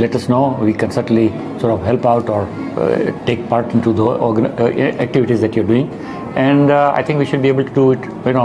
let us know. We can certainly sort of help out or take part into the activities that you're doing, and I think we should be able to do it, you know,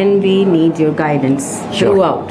and we need your guidance throughout.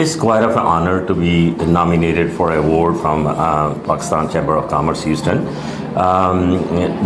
It's quite of an honor to be nominated for an award from Pakistan Chamber of Commerce Houston.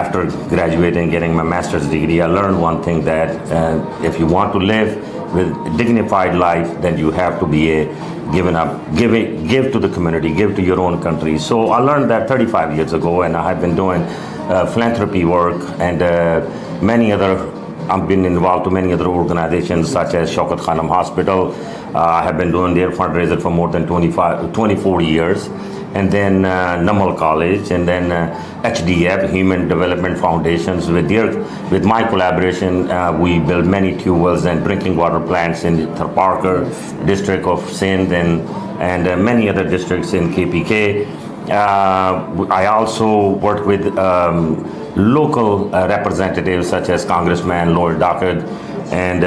after graduating, getting my master's degree, I learned one thing, that if you want to live with dignified life, then you have to be give to the community, give to your own country. So I learned that 35 years ago, and I have been doing philanthropy work and I've been involved to many other organizations such as Shaukat Khanum Hospital. I have been doing their fundraiser for more than 24 years. And then Namal College, and then HDF, Human Development Foundations. With my collaboration, we built many tube wells and drinking water plants in Tharparkar district of Sindh and many other districts in KPK. I also work with local representatives such as Congressman Lord Dockett and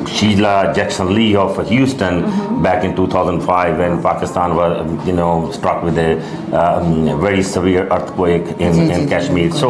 Sheila Jackson Lee of Houston back in 2005 when Pakistan was, struck with a very severe earthquake in Kashmir. So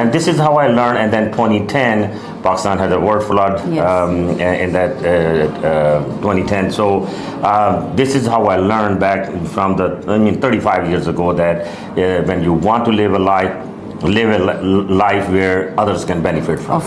And this is how I learned. And then 2010, Pakistan had a world flood in that 2010. So this is how I learned back from 35 years ago, that when you want to live a life where others can benefit from. Of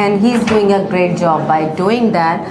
and he is doing a great job by doing that,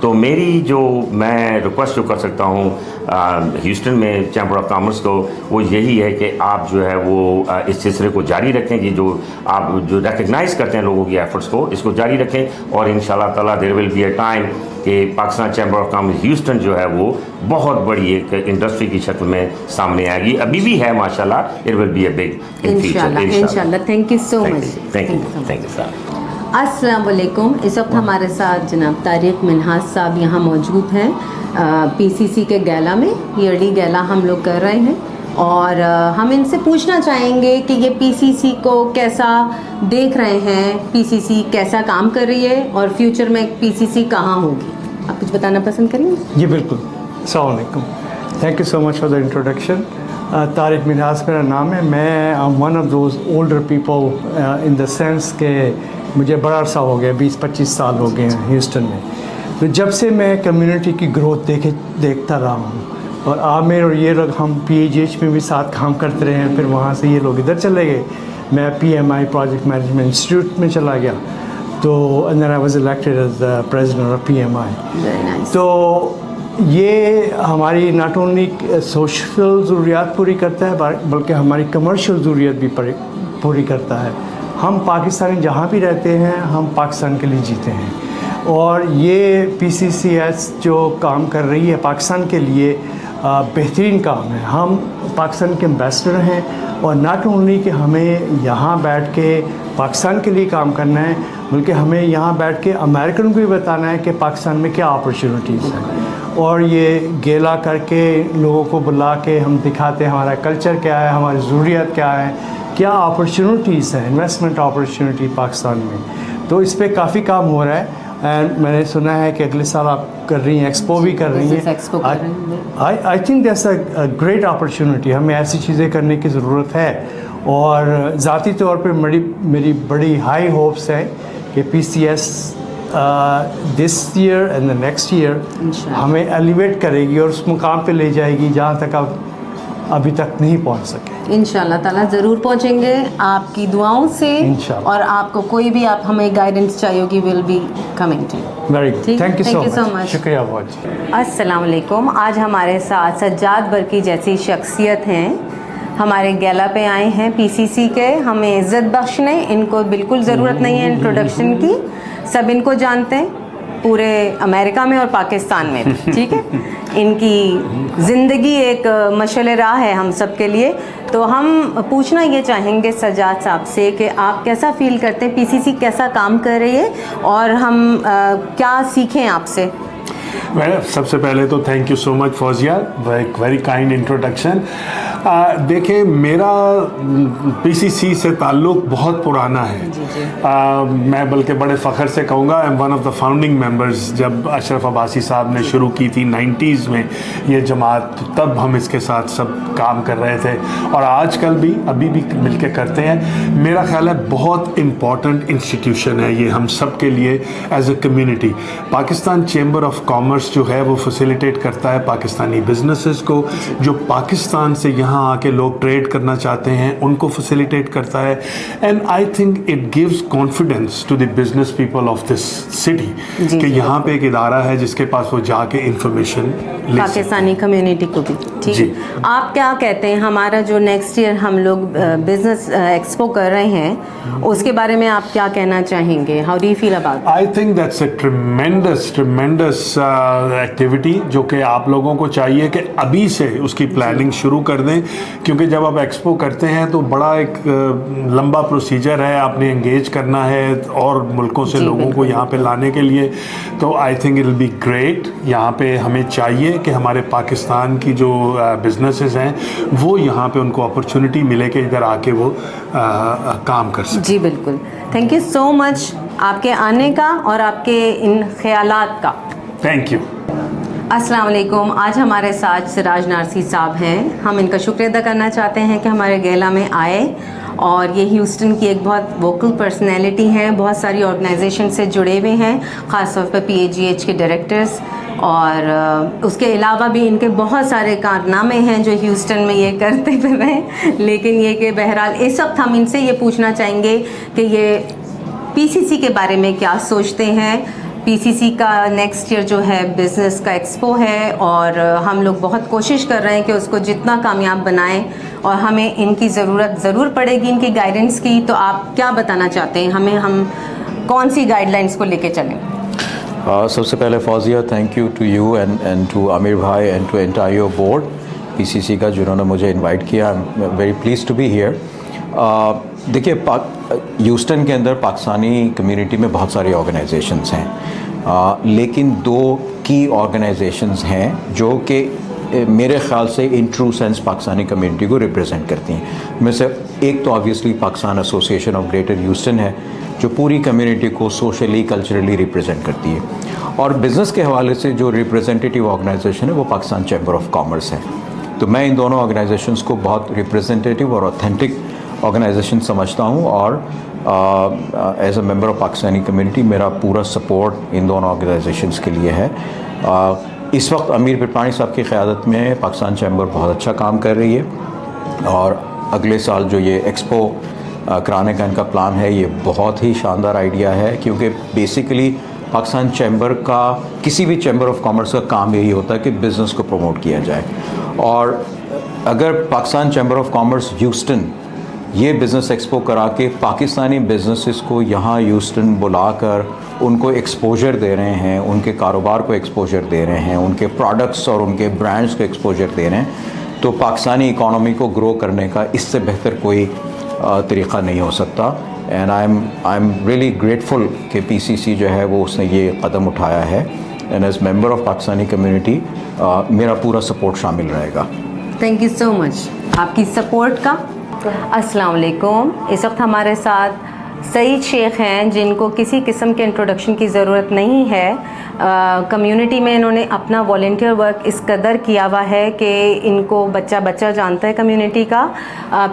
تو میری جو میں request جو کر سکتا ہوں Houston میں chamber of commerce کو وہ یہی ہے کہ آپ جو ہے وہ اس سلسلے کو جاری رکھیں کہ جو آپ جو ریکگنائز کرتے ہیں لوگوں کی ایفرٹس کو اس کو جاری رکھیں اور انشاءاللہ تعالیٰ دیر ول بی اے ٹائم کہ Pakistan chamber of commerce Houston جو ہے وہ بہت بڑی ایک انڈسٹری کی شکل میں سامنے آئے گی. ابھی بھی ہے ماشاءاللہ. It will be a big in future انشاءاللہ. Thank you so much. Thank you sir. السلام علیکم. اس وقت ہمارے ساتھ جناب طارق منہاس صاحب یہاں موجود ہیں پی سی سی کے گیلا میں. ایئرلی گیلا ہم لوگ کر رہے ہیں اور ہم ان سے پوچھنا چاہیں گے کہ یہ پی سی سی کو کیسا دیکھ رہے ہیں, پی سی سی کیسا کام کر رہی ہے اور فیوچر میں پی سی سی کہاں ہوگی. آپ کچھ بتانا پسند کریں گے؟ جی بالکل. السلام علیکم. Thank you so much for the introduction. Tariq Minhas میرا نام ہے. میں one of those older people in the sense کہ مجھے بڑا عرصہ ہو گیا, 20-25 سال ہو گئے ہیں ہیوسٹن میں. تو جب سے میں کمیونٹی کی گروتھ دیکھتا رہا ہوں اور عامر اور یہ لوگ ہم پی ایچ ایچ میں بھی ساتھ کام کرتے رہے ہیں. پھر وہاں سے یہ لوگ ادھر چلے گئے. میں پی ایم آئی پروجیکٹ مینجمنٹ انسٹیٹیوٹ میں چلا گیا. تو and then I was elected as the president of PMI. Very nice. تو یہ ہماری ناٹ اونلی سوشل ضروریات پوری کرتا ہے بلکہ ہماری کمرشل ضروریات بھی پوری کرتا ہے. ہم پاکستانی جہاں بھی رہتے ہیں ہم پاکستان کے لیے جیتے ہیں اور یہ پی سی سی ایس جو کام کر رہی ہے پاکستان کے لیے بہترین کام ہے. ہم پاکستان کے امبیسڈر ہیں اور ناٹ اونلی کہ ہمیں یہاں بیٹھ کے پاکستان کے لیے کام کرنا ہے بلکہ ہمیں یہاں بیٹھ کے امریکن کو بھی بتانا ہے کہ پاکستان میں کیا اپرچونیٹیز ہیں. اور یہ گیلا کر کے لوگوں کو بلا کے ہم دکھاتے ہیں ہمارا کلچر کیا ہے, ہماری ضروریات کیا ہے, کیا اپرچونیٹیز ہیں, انویسٹمنٹ اپرچونیٹی پاکستان میں. تو اس پہ کافی کام ہو رہا ہے. اینڈ میں نے سنا ہے کہ اگلے سال آپ کر رہی ہیں, ایکسپو بھی کر رہی ہیں. آئی think that's a great opportunity. ہمیں ایسی چیزیں کرنے کی ضرورت ہے اور ذاتی طور پہ میری بڑی ہائی ہوپس ہے کہ P C S this year and the next year ہمیں ایلیویٹ کرے گی اور اس مقام پہ لے جائے گی جہاں تک آپ ابھی تک نہیں پہنچ سکے. انشاءاللہ تعالیٰ ضرور پہنچیں گے آپ کی دعاؤں سے. اور آپ کو کوئی بھی آپ ہمیں گائیڈنس چاہیے ہوگی will be coming to you. Very good. Thank you so much. شکریہ بہت. السلام علیکم. آج ہمارے ساتھ سجاد برقی جیسی شخصیت ہیں ہمارے گیلا پہ آئے ہیں پی سی سی کے. ہمیں عزت بخشنے, ان کو بالکل ضرورت نہیں ہے انٹروڈکشن کی, سب ان کو جانتے ہیں پورے امریکہ میں اور پاکستان میں بھی. ٹھیک ہے, ان کی زندگی ایک مشعل راہ ہے ہم سب کے لیے. تو ہم پوچھنا یہ چاہیں گے سجاد صاحب سے کہ آپ کیسا فیل کرتے ہیں, پی سی سی کیسا کام کر رہی ہے اور ہم کیا سیکھیں آپ سے. سب سے پہلے تو تھینک یو سو مچ فوزیہ, ایک ویری کائنڈ انٹروڈکشن. دیکھیں میرا پی سی سی سے تعلق بہت پرانا ہے. میں بلکہ بڑے فخر سے کہوں گا, I am one of the founding members. جب اشرف عباسی صاحب نے شروع کی تھی 90s میں یہ جماعت, تب ہم اس کے ساتھ سب کام کر رہے تھے اور آج کل بھی ابھی بھی مل کے کرتے ہیں. میرا خیال ہے بہت امپورٹنٹ انسٹیٹیوشن ہے یہ ہم سب کے لیے as a community. Pakistan chamber of commerce جو ہے وہ فیسیلیٹیٹ کرتا ہے پاکستانی بزنسز کو, جو پاکستان سے یہاں آ کے لوگ ٹریڈ کرنا چاہتے ہیں ان کو فیسیلیٹیٹ کرتا ہے. And I think it gives confidence to the business people of this city کہ یہاں پہ ایک ادارہ ہے جس کے پاس وہ جا کے انفارمیشن پاکستانی کمیونٹی کو بھی. ٹھیک, آپ کیا کہتے ہیں ہمارا جو نیکسٹ ایئر ہم لوگ بزنس ایکسپو کر رہے ہیں اس کے بارے میں آپ کیا کہنا چاہیں گے؟ How do you feel about? I think that's a tremendous activity جو کہ آپ لوگوں کو چاہیے کہ ابھی سے اس کی پلاننگ شروع کر دیں, کیونکہ جب آپ ایکسپو کرتے ہیں تو بڑا ایک لمبا پروسیجر ہے, آپ نے انگیج کرنا ہے اور ملکوں سے لوگوں کو یہاں پہ لانے کے لیے. تو I think it will be great. یہاں پہ ہمیں چاہیے کہ ہمارے پاکستان کی جو بزنسز ہیں وہ یہاں پہ ان کو اپرچونٹی ملے کہ ادھر آ کے وہ کام کر سکیں. جی بالکل. تھینک یو سو مچ آپ کے آنے کا اور آپ کے ان خیالات کا. Thank you. السلام علیکم. آج ہمارے ساتھ سراج نارسی صاحب ہیں. ہم ان کا شکریہ ادا کرنا چاہتے ہیں کہ ہمارے گیلا میں آئے اور یہ ہیوسٹن کی ایک بہت ووکل پرسنالٹی ہیں, بہت ساری آرگنائزیشن سے جڑے ہوئے ہیں, خاص طور پر پی اے جی ایچ کے ڈائریکٹرز, اور اس کے علاوہ بھی ان کے بہت سارے کارنامے ہیں جو ہیوسٹن میں یہ کرتے ہوئے ہیں. لیکن یہ کہ بہرحال اس وقت ہم ان سے یہ پوچھنا چاہیں گے کہ یہ پی سی سی کے بارے میں کیا سوچتے ہیں, پی سی سی کا نیکسٹ ایئر جو ہے بزنس کا ایکسپو ہے اور ہم لوگ بہت کوشش کر رہے ہیں کہ اس کو جتنا کامیاب بنائیں اور ہمیں ان کی ضرورت ضرور پڑے گی ان کی گائیڈنس کی. تو آپ کیا بتانا چاہتے ہیں ہمیں, ہم کون سی گائیڈ لائنس کو لے کے چلیں؟ سب سے پہلے Fauzia thank you to you and to Amir بھائی and to entire board P C C کا جنہوں نے مجھے انوائٹ کیا. I am very please to be here. دیکھیے ہیوسٹن کے اندر پاکستانی کمیونٹی میں بہت ساری آرگنائزیشنز ہیں, لیکن 2 کی آرگنائزیشنز ہیں جو کہ میرے خیال سے in true sense Pakistani community کو ریپرزینٹ کرتی ہیں. میں سے ایک تو obviously Pakistan association of greater Houston ہے جو پوری کمیونٹی کو سوشلی کلچرلی ریپرزینٹ کرتی ہے, اور بزنس کے حوالے سے جو ریپرزینٹیو آرگنائزیشن ہے وہ پاکستان چیمبر آف کامرس ہے. تو میں ان دونوں آرگنائزیشنس کو بہت ریپرزینٹیو اور اوتھینٹک آرگنائزیشن سمجھتا ہوں, اور as a member of Pakistani community میرا پورا سپورٹ ان دونوں آرگنائزیشنس کے لیے ہے. اس وقت امیر پٹپانی صاحب کی قیادت میں پاکستان چیمبر بہت اچھا کام کر رہی ہے, اور اگلے سال جو یہ ایکسپو کرانے کا ان کا پلان ہے یہ بہت ہی شاندار آئیڈیا ہے, کیونکہ بیسیکلی پاکستان چیمبر کا کسی بھی چیمبر آف کامرس کا کام یہی ہوتا ہے کہ بزنس کو پروموٹ کیا جائے. اور اگر Pakistan chamber of commerce Houston یہ بزنس ایکسپو کرا کے پاکستانی بزنسز کو یہاں ہیوسٹن بلا کر ان کو ایکسپوجر دے رہے ہیں, ان کے کاروبار کو ایکسپوجر دے رہے ہیں, ان کے پروڈکٹس اور ان کے برانڈز کو ایکسپوجر دے رہے ہیں, تو پاکستانی اکانومی کو گرو کرنے کا اس سے بہتر کوئی طریقہ نہیں ہو سکتا. And I am really grateful کہ پی سی سی جو ہے وہ اس نے یہ قدم اٹھایا ہے, and as member of Pakistani community میرا پورا سپورٹ شامل رہے گا. تھینک یو سو مچ آپ کی سپورٹ کا. السلام علیکم. اس وقت ہمارے ساتھ سعید شیخ ہیں جن کو کسی قسم کے انٹروڈکشن کی ضرورت نہیں ہے. کمیونٹی میں انہوں نے اپنا والنٹیئر ورک اس قدر کیا ہوا ہے کہ ان کو بچہ بچہ جانتا ہے کمیونٹی کا.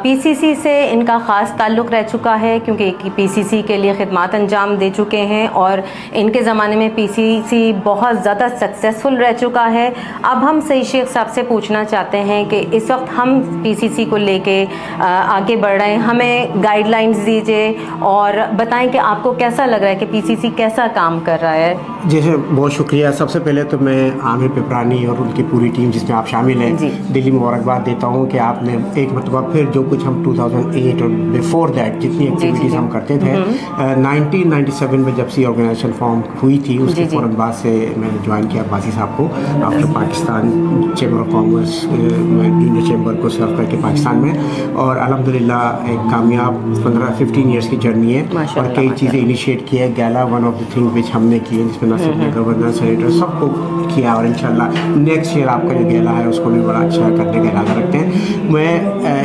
پی سی سی سے ان کا خاص تعلق رہ چکا ہے کیونکہ پی سی سی کے لیے خدمات انجام دے چکے ہیں, اور ان کے زمانے میں پی سی سی بہت زیادہ سکسیزفل رہ چکا ہے. اب ہم سعید شیخ صاحب سے پوچھنا چاہتے ہیں کہ اس وقت ہم پی سی سی کو لے کے آگے بڑھ رہے ہیں, ہمیں گائیڈ لائنز دیجیے اور بتائیں کہ آپ کو کیسا لگ رہا ہے کہ پی سی سی کیسا کام کر رہا ہے. جی بہت شکریہ. سب سے پہلے تو میں عامر پپرانی اور ان کی پوری ٹیم جس میں آپ شامل ہیں دلی مبارکباد دیتا ہوں کہ آپ نے ایک مرتبہ پھر جو کچھ ہم 2008 اور بیفور دیٹ جتنی ایکٹیویٹیز ہم کرتے تھے 1997 میں جب سے آرگنائزیشن فارم ہوئی تھی اس کے فوراً بعد سے میں نے جوائن کیا عباسی صاحب کو after Pakistan chamber of commerce junior chamber کو سرو کر کے پاکستان میں, اور الحمدللہ ایک کامیاب 15 ایئرس کی جرنی ہے اور کئی چیزیں انیشیٹ کی ہے. گیلا one of the thing which ہم نے کی ہے جس میں نہ صرف گورنر سینیٹر سب کو کیا, اور انشاءاللہ نیکسٹ ایئر آپ کا جو گیلا ہے اس کو بھی بڑا اچھا کرنے کا ارادہ رکھتے ہیں. میں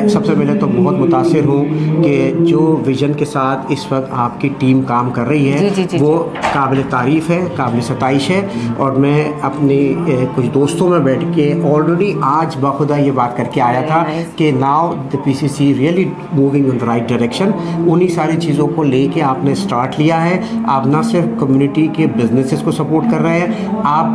سب سے پہلے تو بہت متاثر ہوں کہ جو ویژن کے ساتھ اس وقت آپ کی ٹیم کام کر رہی ہے وہ قابل تعریف ہے, قابل ستائش ہے. اور میں اپنی کچھ دوستوں میں بیٹھ کے آلریڈی آج باخدا یہ بات کر کے آیا تھا کہ now the P C C really moving in the right direction. انہی ساری چیزوں کو لے کے آپ نے اسٹارٹ لیا ہے. آپ نہ صرف کمیونٹی کے بزنسز کو سپورٹ کر رہے ہیں, آپ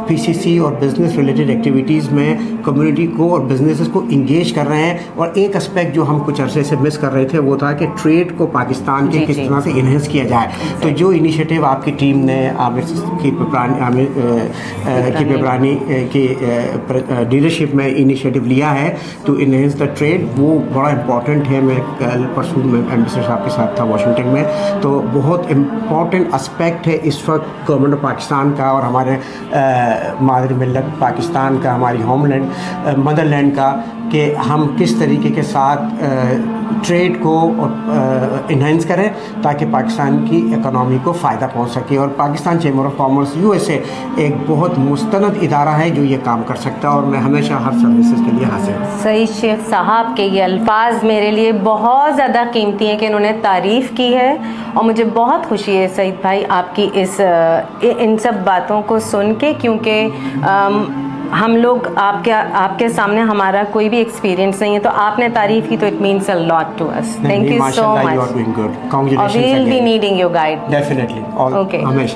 پی سی سی اور بزنس ریلیٹڈ ایکٹیویٹیز میں کمیونٹی کو اور بزنسز کو انگیج کر رہے ہیں. اور ایک اسپیکٹ جو ہم کچھ عرصے سے مس کر رہے تھے وہ تھا کہ ٹریڈ کو پاکستان کے کس طرح سے انہینس کیا جائے. تو جو انیشیٹو آپ کی ٹیم نے عامر کی پپرانی کی لیڈرشپ میں انیشیٹو لیا ہے ٹو انہینس دا ٹریڈ, وہ بڑا امپورٹنٹ ہے. میں کل پرسوں میں ایمبیسڈر صاحب کے ساتھ تھا واشنگٹن میں, تو بہت امپورٹنٹ اسپیکٹ ہے اس وقت گورنمنٹ آف پاکستان کا اور ہمارے مادری ملت پاکستان کا, ہماری ہوم لینڈ مدر لینڈ کا, کہ ہم کس طریقے کے ساتھ ٹریڈ کو انہینس کریں تاکہ پاکستان کی اکنامی کو فائدہ پہنچ سکے. اور Pakistan chamber of commerce U S A ایک بہت مستند ادارہ ہے جو یہ کام کر سکتا ہے, اور میں ہمیشہ ہر سروسز کے لیے حاضر ہوں. سعید شیخ صاحب کے یہ الفاظ میرے لیے بہت زیادہ قیمتی ہیں کہ انہوں نے تعریف کی ہے, اور مجھے بہت خوشی ہے سعید بھائی آپ کی ان سب باتوں کو سن کے, کیونکہ ہم لوگ آپ کے سامنے ہمارا کوئی بھی ایکسپیرینس نہیں ہے, تو آپ نے تعریف کی تو it means a lot to us. Thank you so much. We will be needing your guide. Definitely. Okay.